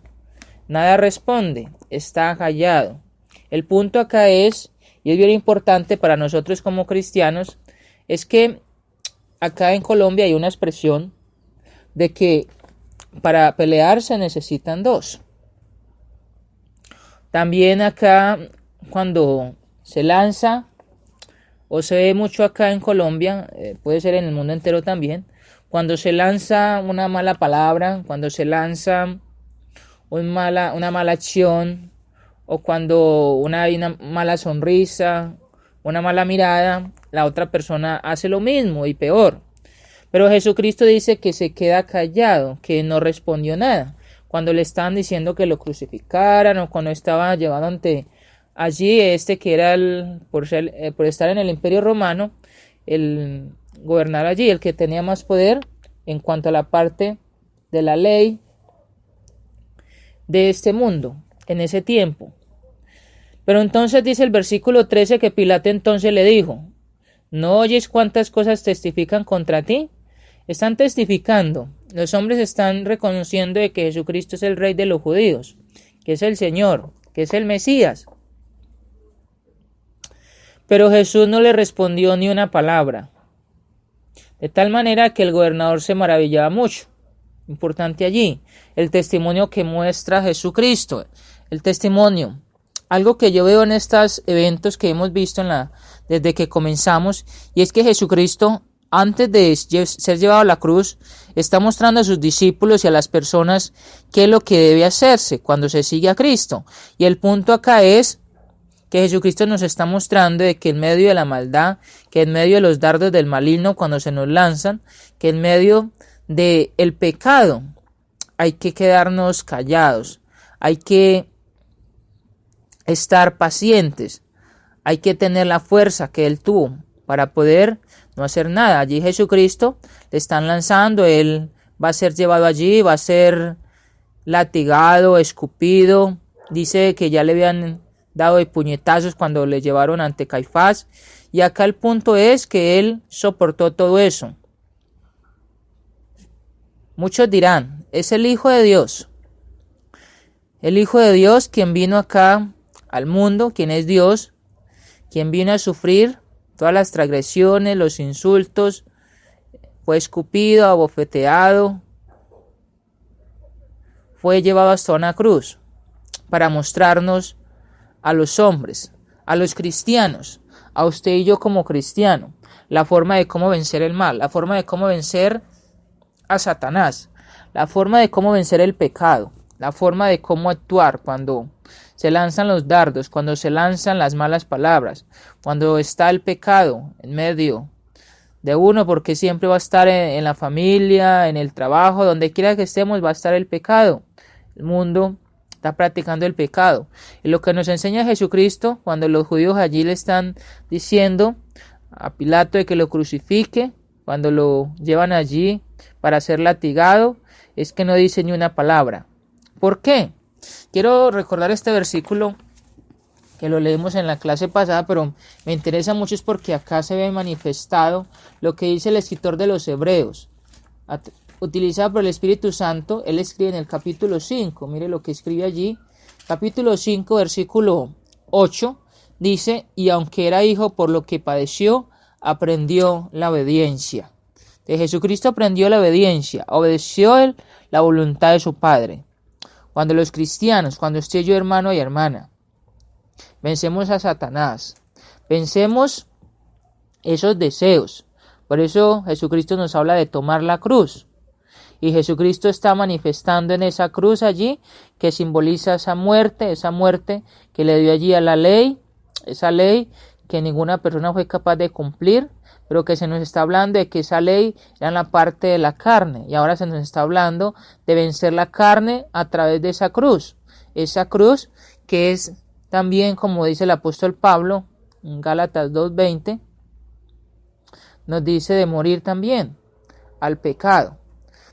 nada responde, está callado. El punto acá es, y es bien importante para nosotros como cristianos, es que acá en Colombia hay una expresión de que para pelear se necesitan dos. También acá cuando se lanza, o se ve mucho acá en Colombia, puede ser en el mundo entero también, cuando se lanza una mala palabra, cuando se lanza una mala acción, o cuando hay una mala sonrisa, una mala mirada, la otra persona hace lo mismo y peor. Pero Jesucristo dice que se queda callado, que no respondió nada. Cuando le estaban diciendo que lo crucificaran, o cuando estaba llevado ante allí que era por estar en el Imperio Romano, el gobernar allí, el que tenía más poder en cuanto a la parte de la ley de este mundo en ese tiempo. Pero entonces dice el versículo 13 que Pilato entonces le dijo, ¿no oyes cuántas cosas testifican contra ti? Están testificando, los hombres están reconociendo de que Jesucristo es el rey de los judíos, que es el Señor, que es el Mesías. Pero Jesús no le respondió ni una palabra, de tal manera que el gobernador se maravillaba mucho. Importante allí, el testimonio que muestra Jesucristo, el testimonio. Algo que yo veo en estos eventos que hemos visto desde que comenzamos, y es que Jesucristo, antes de ser llevado a la cruz, está mostrando a sus discípulos y a las personas qué es lo que debe hacerse cuando se sigue a Cristo. Y el punto acá es que Jesucristo nos está mostrando de que en medio de la maldad, que en medio de los dardos del maligno cuando se nos lanzan, que en medio del pecado hay que quedarnos callados, hay que estar pacientes, hay que tener la fuerza que Él tuvo para poder no hacer nada. Allí Jesucristo le están lanzando, Él va a ser llevado allí, va a ser latigado, escupido, dice que ya le habían dado de puñetazos cuando le llevaron ante Caifás, y acá el punto es que Él soportó todo eso. Muchos dirán, es el Hijo de Dios quien vino acá al mundo, quien es Dios, quien vino a sufrir todas las transgresiones, los insultos, fue escupido, abofeteado, fue llevado hasta una cruz para mostrarnos a los hombres, a los cristianos, a usted y yo como cristiano, la forma de cómo vencer el mal, la forma de cómo vencer a Satanás, la forma de cómo vencer el pecado. la forma de cómo actuar cuando se lanzan los dardos, cuando se lanzan las malas palabras, cuando está el pecado en medio de uno, porque siempre va a estar en la familia, en el trabajo, donde quiera que estemos va a estar el pecado. El mundo está practicando el pecado. Y lo que nos enseña Jesucristo, cuando los judíos allí le están diciendo a Pilato de que lo crucifique, cuando lo llevan allí para ser latigado, es que no dice ni una palabra. ¿Por qué? Quiero recordar este versículo que lo leímos en la clase pasada, pero me interesa mucho es porque acá se ve manifestado lo que dice el escritor de los Hebreos, utilizado por el Espíritu Santo. Él escribe en el capítulo 5, mire lo que escribe allí, capítulo 5, versículo 8, dice, y aunque era hijo por lo que padeció, aprendió la obediencia. De Jesucristo aprendió la obediencia, obedeció él la voluntad de su Padre. Cuando los cristianos, cuando usted y yo, hermano y hermana, vencemos a Satanás, vencemos esos deseos. Por eso Jesucristo nos habla de tomar la cruz. Y Jesucristo está manifestando en esa cruz allí, que simboliza esa muerte que le dio allí a la ley, esa ley que ninguna persona fue capaz de cumplir, pero que se nos está hablando de que esa ley era en la parte de la carne, y ahora se nos está hablando de vencer la carne a través de esa cruz que es también, como dice el apóstol Pablo en Gálatas 2:20, nos dice de morir también al pecado.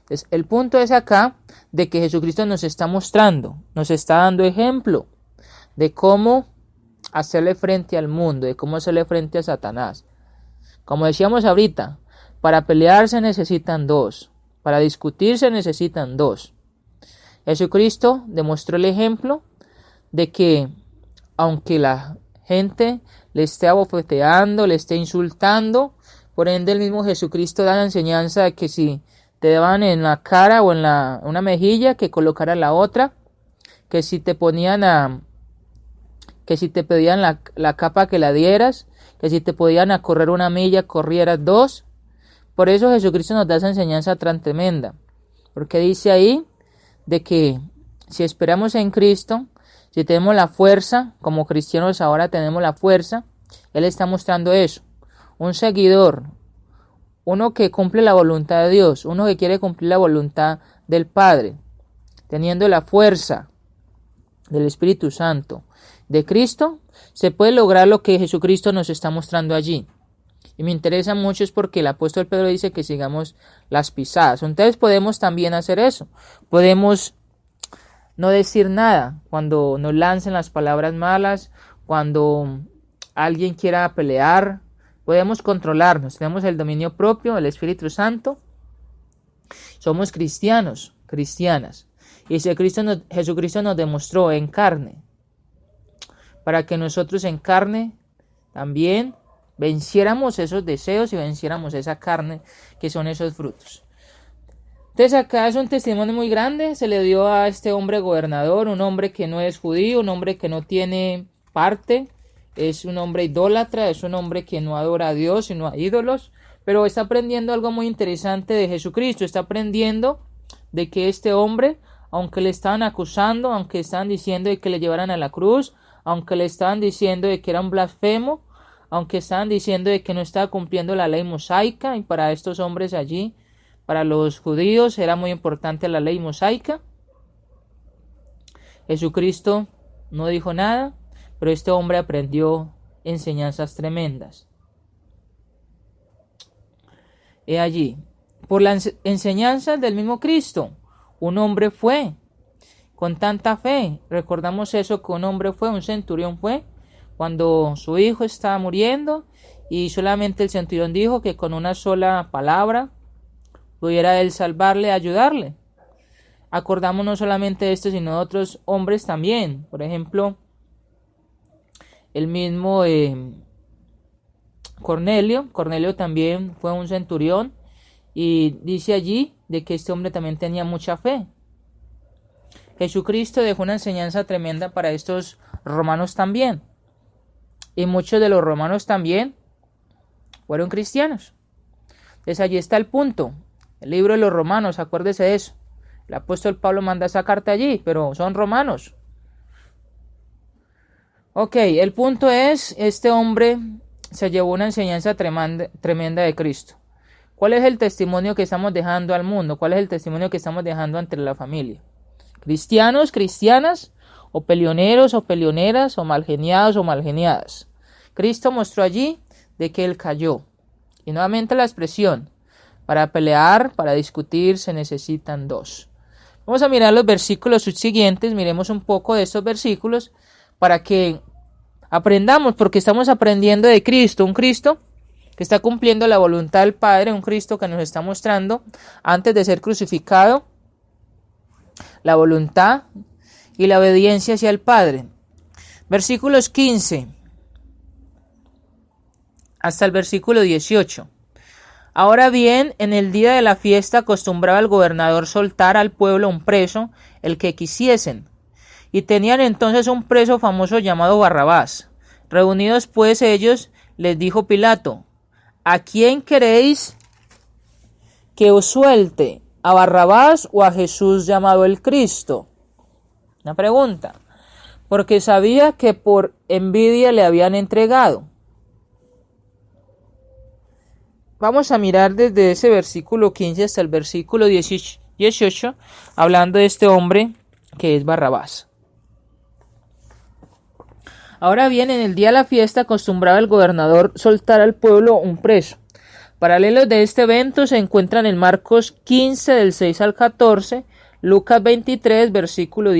Entonces, el punto es acá de que Jesucristo nos está mostrando, nos está dando ejemplo de cómo hacerle frente al mundo, de cómo hacerle frente a Satanás. Como decíamos ahorita, para pelear se necesitan dos, para discutir se necesitan dos. Jesucristo demostró el ejemplo de que aunque la gente le esté abofeteando, le esté insultando, por ende el mismo Jesucristo da la enseñanza de que si te daban en la cara o en una mejilla, que colocara la otra, que si te pedían la capa, que la dieras, que si te podían a correr 1 milla, corrieras 2. Por eso Jesucristo nos da esa enseñanza tan tremenda, porque dice ahí de que si esperamos en Cristo, si tenemos la fuerza, como cristianos ahora tenemos la fuerza, Él está mostrando eso. Un seguidor, uno que cumple la voluntad de Dios, uno que quiere cumplir la voluntad del Padre, teniendo la fuerza del Espíritu Santo de Cristo, se puede lograr lo que Jesucristo nos está mostrando allí. Y me interesa mucho es porque el apóstol Pedro dice que sigamos las pisadas. Entonces podemos también hacer eso. Podemos no decir nada cuando nos lancen las palabras malas, cuando alguien quiera pelear. Podemos controlarnos, tenemos el dominio propio, el Espíritu Somos cristianos, cristianas. Y Jesucristo nos demostró en carne, para que nosotros en carne también venciéramos esos deseos y venciéramos esa carne que son esos frutos. Entonces acá es un testimonio muy grande, se le dio a este hombre gobernador, un hombre que no es judío, un hombre que no tiene parte, es un hombre idólatra, es un hombre que no adora a Dios sino a ídolos, pero está aprendiendo algo muy interesante de Jesucristo, está aprendiendo de que este hombre, aunque le estaban acusando, aunque estaban diciendo de que le llevaran a la cruz, aunque le estaban diciendo de que era un blasfemo, aunque estaban diciendo de que no estaba cumpliendo la ley mosaica, y para estos hombres allí, para los judíos era muy importante la ley mosaica, Jesucristo no dijo nada, pero este hombre aprendió enseñanzas tremendas. He allí, por las enseñanzas del mismo Cristo, un hombre fue con tanta fe. Recordamos eso, que un hombre fue, un centurión fue, cuando su hijo estaba muriendo, y solamente el centurión dijo que con una sola palabra pudiera él salvarle, ayudarle. Acordamos no solamente de esto, sino de otros hombres también. Por ejemplo, el mismo Cornelio también fue un centurión, y dice allí de que este hombre también tenía mucha fe. Jesucristo dejó una enseñanza tremenda para estos romanos también, y muchos de los romanos también fueron cristianos. Entonces allí está el punto, el libro de los Romanos, acuérdese de eso, El apóstol Pablo manda esa carta allí, pero son romanos. Ok, el punto es, este hombre se llevó una enseñanza tremenda de Cristo. ¿Cuál es el testimonio que estamos dejando al mundo? ¿Cuál es el testimonio que estamos dejando entre la familia? ¿Cristianos, cristianas, o peleoneros o peleoneras, o malgeniados o malgeniadas? Cristo mostró allí de que él cayó. Y nuevamente la expresión, para pelear, para discutir, se necesitan dos. Vamos a mirar los versículos subsiguientes, miremos un poco de estos versículos para que aprendamos, porque estamos aprendiendo de Cristo, un Cristo que está cumpliendo la voluntad del Padre, un Cristo que nos está mostrando antes de ser crucificado la voluntad y la obediencia hacia el Padre. Versículos 15 hasta el versículo 18. Ahora bien, en el día de la fiesta acostumbraba el gobernador soltar al pueblo un preso, el que quisiesen. Y tenían entonces un preso famoso llamado Barrabás. Reunidos pues ellos, les dijo Pilato: ¿a quién queréis que os suelte? ¿A Barrabás o a Jesús llamado el Cristo? Una pregunta. Porque sabía que por envidia le habían entregado. Vamos a mirar desde ese versículo 15 hasta el versículo 18, hablando de este hombre que es Barrabás. Ahora bien, en el día de la fiesta acostumbraba el gobernador soltar al pueblo un preso. Paralelos de este evento se encuentran en Marcos 15 del 6 al 14, Lucas 23 versículo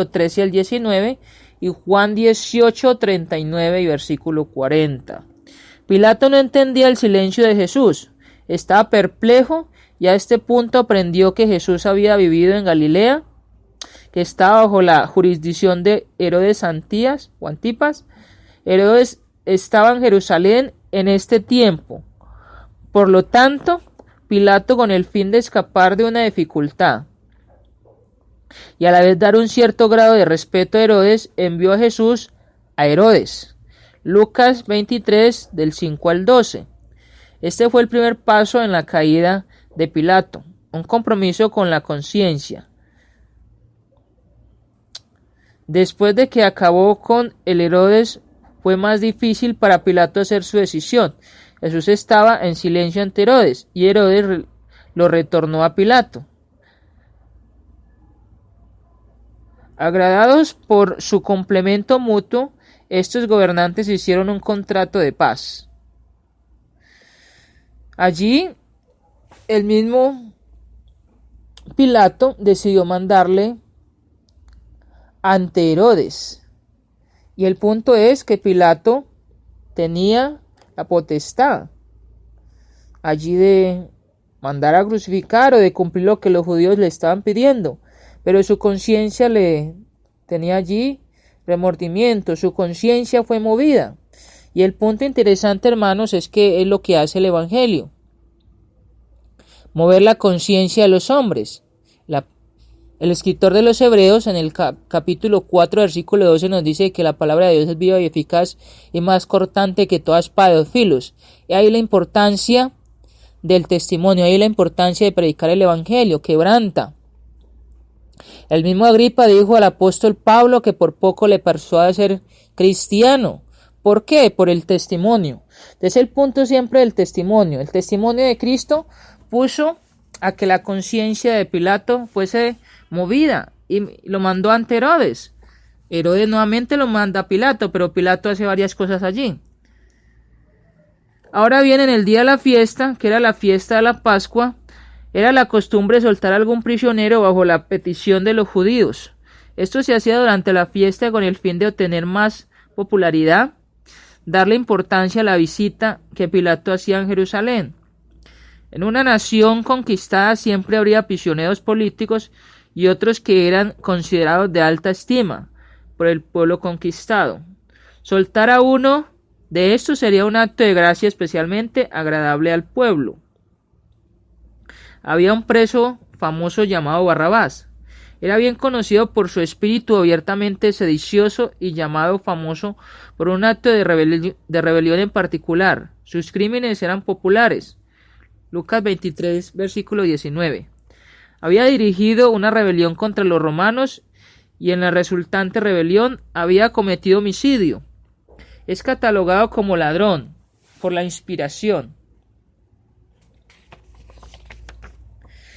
13 al 19 y Juan 18, 39 y versículo 40. Pilato no entendía el silencio de Jesús, estaba perplejo y a este punto aprendió que Jesús había vivido en Galilea, que estaba bajo la jurisdicción de Herodes Antipas. Herodes estaba en Jerusalén en este tiempo. Por lo tanto, Pilato, con el fin de escapar de una dificultad y a la vez dar un cierto grado de respeto a Herodes, envió a Jesús a Herodes. Lucas 23 del 5 al 12. Este fue el primer paso en la caída de Pilato, un compromiso con la conciencia. Después de que acabó con el Herodes, fue más difícil para Pilato hacer su decisión. Jesús estaba en silencio ante Herodes y Herodes lo retornó a Pilato. Agradados por su complemento mutuo, estos gobernantes hicieron un contrato de paz. Allí, el mismo Pilato decidió mandarle ante Herodes. Y el punto es que Pilato tenía la potestad allí de mandar a crucificar o de cumplir lo que los judíos le estaban pidiendo. Pero su conciencia le tenía allí remordimiento, su conciencia fue movida. Y el punto interesante, hermanos, es que es lo que hace el Evangelio. Mover la conciencia de los hombres. El escritor de los Hebreos en el capítulo 4, versículo 12 nos dice que la palabra de Dios es viva y eficaz y más cortante que toda espada de dos filos. Y ahí la importancia del testimonio, ahí la importancia de predicar el Evangelio, quebranta. El mismo Agripa dijo al apóstol Pablo que por poco le persuade a ser cristiano. ¿Por qué? Por el testimonio. Entonces el punto siempre del testimonio. El testimonio de Cristo puso a que la conciencia de Pilato fuese movida y lo mandó ante Herodes. Herodes nuevamente lo manda a Pilato, pero Pilato hace varias cosas allí. Ahora bien, en el día de la fiesta, que era la fiesta de la Pascua, era la costumbre soltar a algún prisionero bajo la petición de los judíos. Esto se hacía durante la fiesta con el fin de obtener más popularidad, darle importancia a la visita que Pilato hacía en Jerusalén. En una nación conquistada siempre habría prisioneros políticos y otros que eran considerados de alta estima por el pueblo conquistado. Soltar a uno de estos sería un acto de gracia especialmente agradable al pueblo. Había un preso famoso llamado Barrabás. Era bien conocido por su espíritu abiertamente sedicioso y llamado famoso por un acto de rebelión en particular. Sus crímenes eran populares. Lucas 23, versículo 19. Había dirigido una rebelión contra los romanos y en la resultante rebelión había cometido homicidio. Es catalogado como ladrón por la inspiración.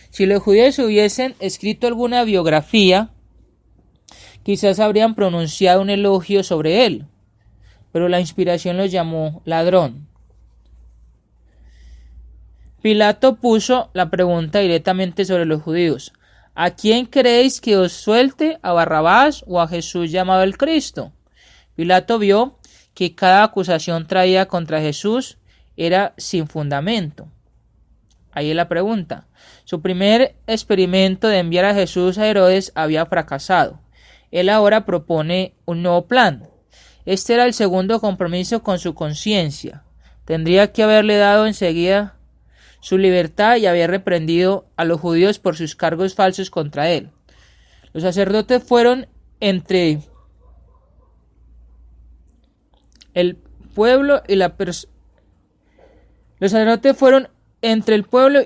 Si los judíos hubiesen escrito alguna biografía, quizás habrían pronunciado un elogio sobre él, pero la inspiración lo llamó ladrón. Pilato puso la pregunta directamente sobre los judíos: ¿a quién queréis que os suelte, a Barrabás o a Jesús llamado el Cristo? Pilato vio que cada acusación traída contra Jesús era sin fundamento. Ahí es la pregunta. Su primer experimento de enviar a Jesús a Herodes había fracasado. Él ahora propone un nuevo plan. Este era el segundo compromiso con su conciencia. Tendría que haberle dado enseguida su libertad y haber reprendido a los judíos por sus cargos falsos contra él. Los sacerdotes fueron entre el pueblo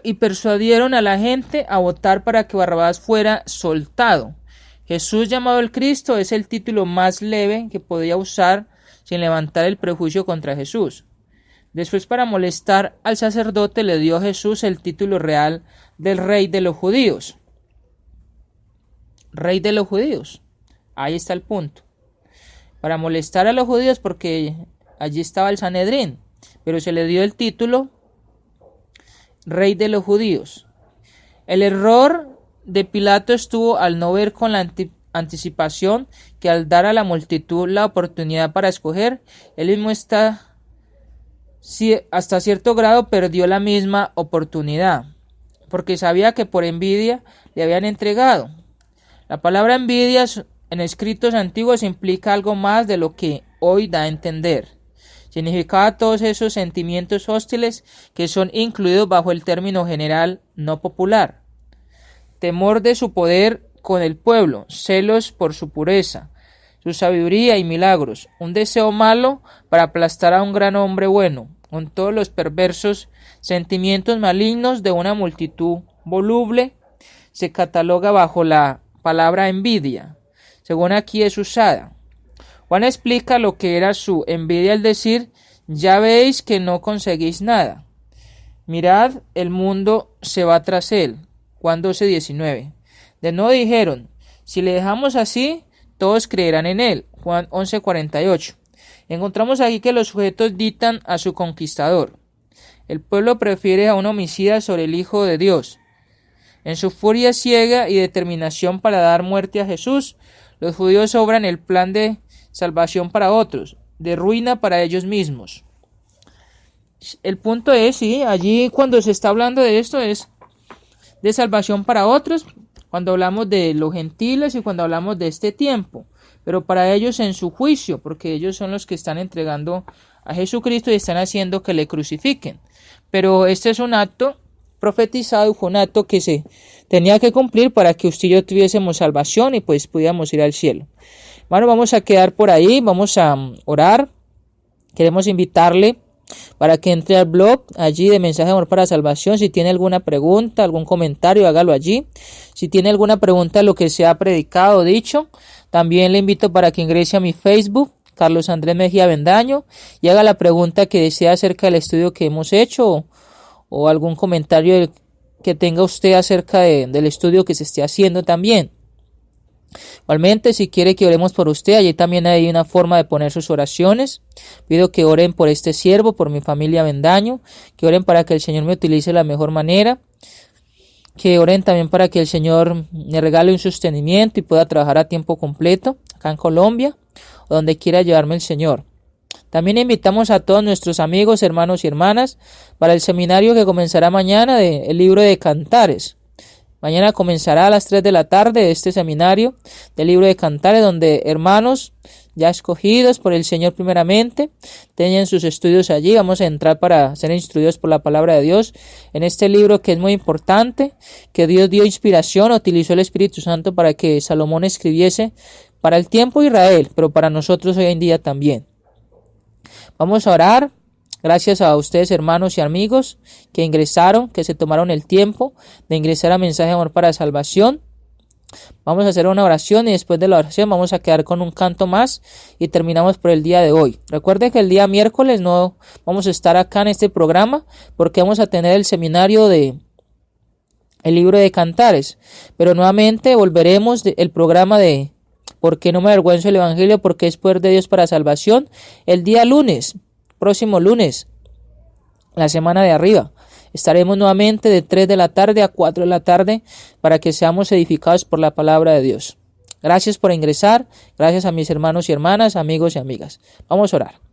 y persuadieron a la gente a votar para que Barrabás fuera soltado. Jesús llamado el Cristo es el título más leve que podía usar sin levantar el prejuicio contra Jesús. Después, para molestar al sacerdote, le dio a Jesús el título real del Rey de los Judíos. Rey de los Judíos. Ahí está el punto. Para molestar a los judíos, porque allí estaba el Sanedrín, pero se le dio el título Rey de los Judíos. El error de Pilato estuvo al no ver con la anticipación que al dar a la multitud la oportunidad para escoger, él mismo hasta cierto grado perdió la misma oportunidad, porque sabía que por envidia le habían entregado. La palabra envidia en escritos antiguos implica algo más de lo que hoy da a entender. Significaba todos esos sentimientos hostiles que son incluidos bajo el término general no popular. Temor de su poder con el pueblo, celos por su pureza, su sabiduría y milagros, un deseo malo para aplastar a un gran hombre bueno, con todos los perversos sentimientos malignos de una multitud voluble, se cataloga bajo la palabra envidia, según aquí es usada. Juan explica lo que era su envidia al decir: ya veis que no conseguís nada. Mirad, el mundo se va tras él. Juan 12:19. De nuevo dijeron: si le dejamos así, todos creerán en él. Juan 11:48. Encontramos aquí que los sujetos dictan a su conquistador. El pueblo prefiere a un homicida sobre el Hijo de Dios. En su furia ciega y determinación para dar muerte a Jesús, los judíos obran el plan de salvación para otros, de ruina para ellos mismos. El punto es, sí, allí cuando se está hablando de esto es de salvación para otros, cuando hablamos de los gentiles y cuando hablamos de este tiempo, pero para ellos en su juicio, porque ellos son los que están entregando a Jesucristo y están haciendo que le crucifiquen. Pero este es un acto profetizado, fue un acto que se tenía que cumplir para que usted y yo tuviésemos salvación y pues pudiéramos ir al cielo. Bueno, vamos a quedar por ahí, vamos a orar. Queremos invitarle para que entre al blog allí de Mensaje de Amor para Salvación. Si tiene alguna pregunta, algún comentario, hágalo allí. Si tiene alguna pregunta de lo que se ha predicado o dicho, también le invito para que ingrese a mi Facebook, Carlos Andrés Mejía Bendaño, y haga la pregunta que desea acerca del estudio que hemos hecho o algún comentario que tenga usted acerca del estudio que se esté haciendo también. Igualmente, si quiere que oremos por usted, allí también hay una forma de poner sus oraciones. Pido que oren por este siervo, por mi familia Bendaño, que oren para que el Señor me utilice de la mejor manera, que oren también para que el Señor me regale un sostenimiento y pueda trabajar a tiempo completo acá en Colombia o donde quiera llevarme el Señor. También invitamos a todos nuestros amigos, hermanos y hermanas para el seminario que comenzará mañana del libro de Cantares. Mañana comenzará a las 3 de la tarde este seminario del libro de Cantares, donde hermanos ya escogidos por el Señor primeramente tengan sus estudios allí. Vamos a entrar para ser instruidos por la palabra de Dios en este libro que es muy importante, que Dios dio inspiración, utilizó el Espíritu Santo para que Salomón escribiese para el tiempo de Israel, pero para nosotros hoy en día también. Vamos a orar. Gracias a ustedes, hermanos y amigos, que ingresaron, que se tomaron el tiempo de ingresar a Mensaje de Amor para Salvación. Vamos a hacer una oración y después de la oración vamos a quedar con un canto más y terminamos por el día de hoy. Recuerden que el día miércoles no vamos a estar acá en este programa porque vamos a tener el seminario de el libro de Cantares, pero nuevamente volveremos el programa de ¿Por qué no me avergüenzo del Evangelio? Porque es poder de Dios para salvación el día lunes, próximo lunes, la semana de arriba. Estaremos nuevamente de 3 de la tarde a 4 de la tarde para que seamos edificados por la palabra de Dios. Gracias por ingresar, gracias a mis hermanos y hermanas, amigos y amigas. Vamos a orar.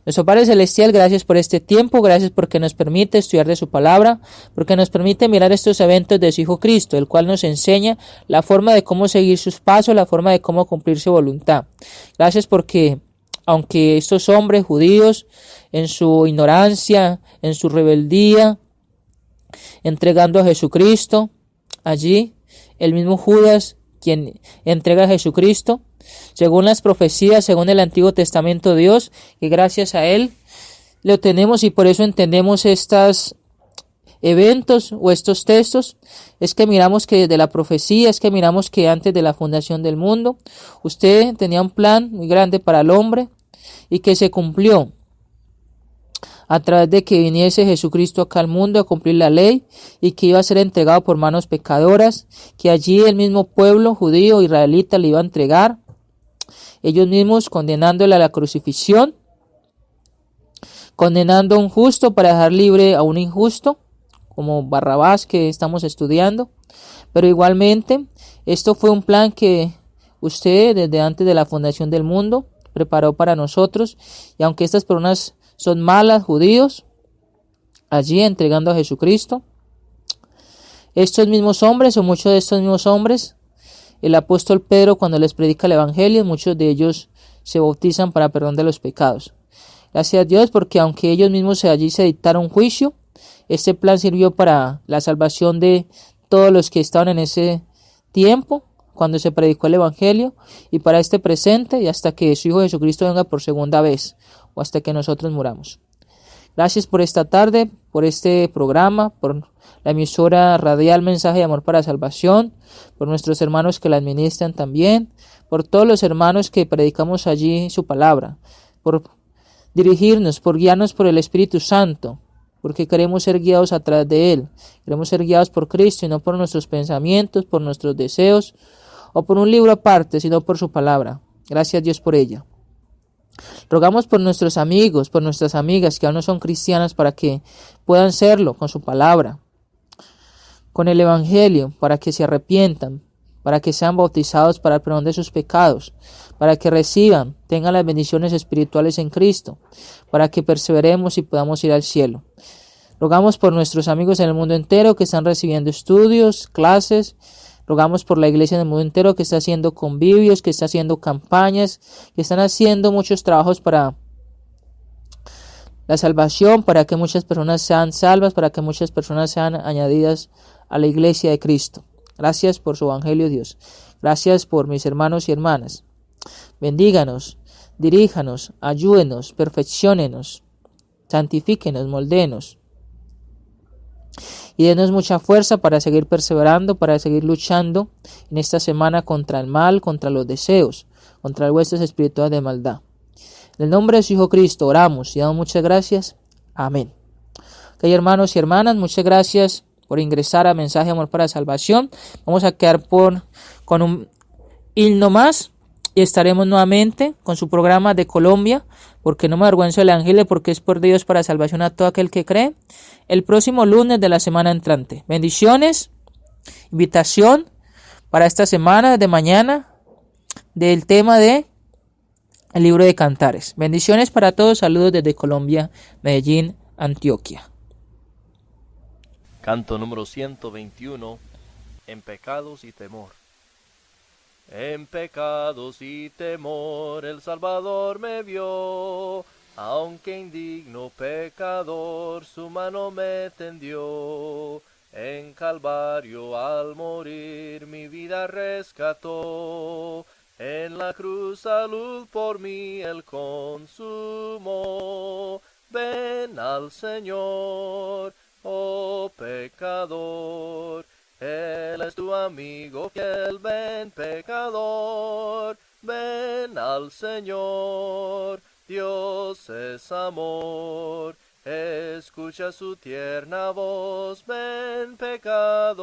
Nuestro Padre Celestial, gracias por este tiempo, gracias porque nos permite estudiar de su palabra, porque nos permite mirar estos eventos de su Hijo Cristo, el cual nos enseña la forma de cómo seguir sus pasos, la forma de cómo cumplir su voluntad. Gracias porque aunque estos hombres judíos, en su ignorancia, en su rebeldía, entregando a Jesucristo, allí el mismo Judas, quien entrega a Jesucristo, según las profecías, según el Antiguo Testamento de Dios, y gracias a Él lo tenemos y por eso entendemos estos eventos o estos textos. Es que miramos que desde la profecía, es que miramos que antes de la fundación del mundo, usted tenía un plan muy grande para el hombre y que se cumplió a través de que viniese Jesucristo acá al mundo a cumplir la ley y que iba a ser entregado por manos pecadoras, que allí el mismo pueblo judío israelita le iba a entregar, ellos mismos condenándole a la crucifixión, condenando a un justo para dejar libre a un injusto, como Barrabás que estamos estudiando. Pero igualmente, esto fue un plan que usted desde antes de la fundación del mundo preparó para nosotros, y aunque estas personas son malas, judíos, allí entregando a Jesucristo, estos mismos hombres o muchos de estos mismos hombres, el apóstol Pedro cuando les predica el Evangelio, muchos de ellos se bautizan para perdón de los pecados. Gracias a Dios porque aunque ellos mismos allí se dictaron juicio, este plan sirvió para la salvación de todos los que estaban en ese tiempo cuando se predicó el Evangelio y para este presente y hasta que su Hijo Jesucristo venga por segunda vez o hasta que nosotros muramos. Gracias por esta tarde, por este programa, por la emisora radial Mensaje de Amor para Salvación, por nuestros hermanos que la administran también, por todos los hermanos que predicamos allí su palabra, por dirigirnos, por guiarnos por el Espíritu Santo, porque queremos ser guiados a través de Él, queremos ser guiados por Cristo y no por nuestros pensamientos, por nuestros deseos o por un libro aparte, sino por su palabra. Gracias Dios por ella. Rogamos por nuestros amigos, por nuestras amigas que aún no son cristianas para que puedan serlo con su palabra, con el Evangelio, para que se arrepientan, para que sean bautizados para el perdón de sus pecados, para que reciban, tengan las bendiciones espirituales en Cristo, para que perseveremos y podamos ir al cielo. Rogamos por nuestros amigos en el mundo entero que están recibiendo estudios, clases. Rogamos por la iglesia en el mundo entero que está haciendo convivios, que está haciendo campañas, que están haciendo muchos trabajos para la salvación, para que muchas personas sean salvas, para que muchas personas sean añadidas a la iglesia de Cristo. Gracias por su evangelio, Dios. Gracias por mis hermanos y hermanas. Bendíganos, diríjanos, ayúdenos, perfecciónenos, santifíquenos, moldéenos. Y denos mucha fuerza para seguir perseverando, para seguir luchando en esta semana contra el mal, contra los deseos, contra las huestes espirituales de maldad. En el nombre de su Hijo Cristo oramos y damos muchas gracias. Amén. Ok, hermanos y hermanas, muchas gracias por ingresar a Mensaje de Amor para Salvación. Vamos a quedar con un himno más y estaremos nuevamente con su programa de Colombia, porque no me avergüenzo del Evangelio, porque es por Dios para salvación a todo aquel que cree, el próximo lunes de la semana entrante. Bendiciones, invitación para esta semana de mañana del tema de el libro de Cantares. Bendiciones para todos, saludos desde Colombia, Medellín, Antioquia. Canto número 121, en pecados y temor. En pecados y temor el Salvador me vio, aunque indigno pecador su mano me tendió. En Calvario al morir mi vida rescató, en la cruz salud por mí él consumó. ven al Señor, oh pecador. Él es tu amigo fiel, ven pecador, ven al Señor, Dios es amor. Escucha su tierna voz, ven pecador.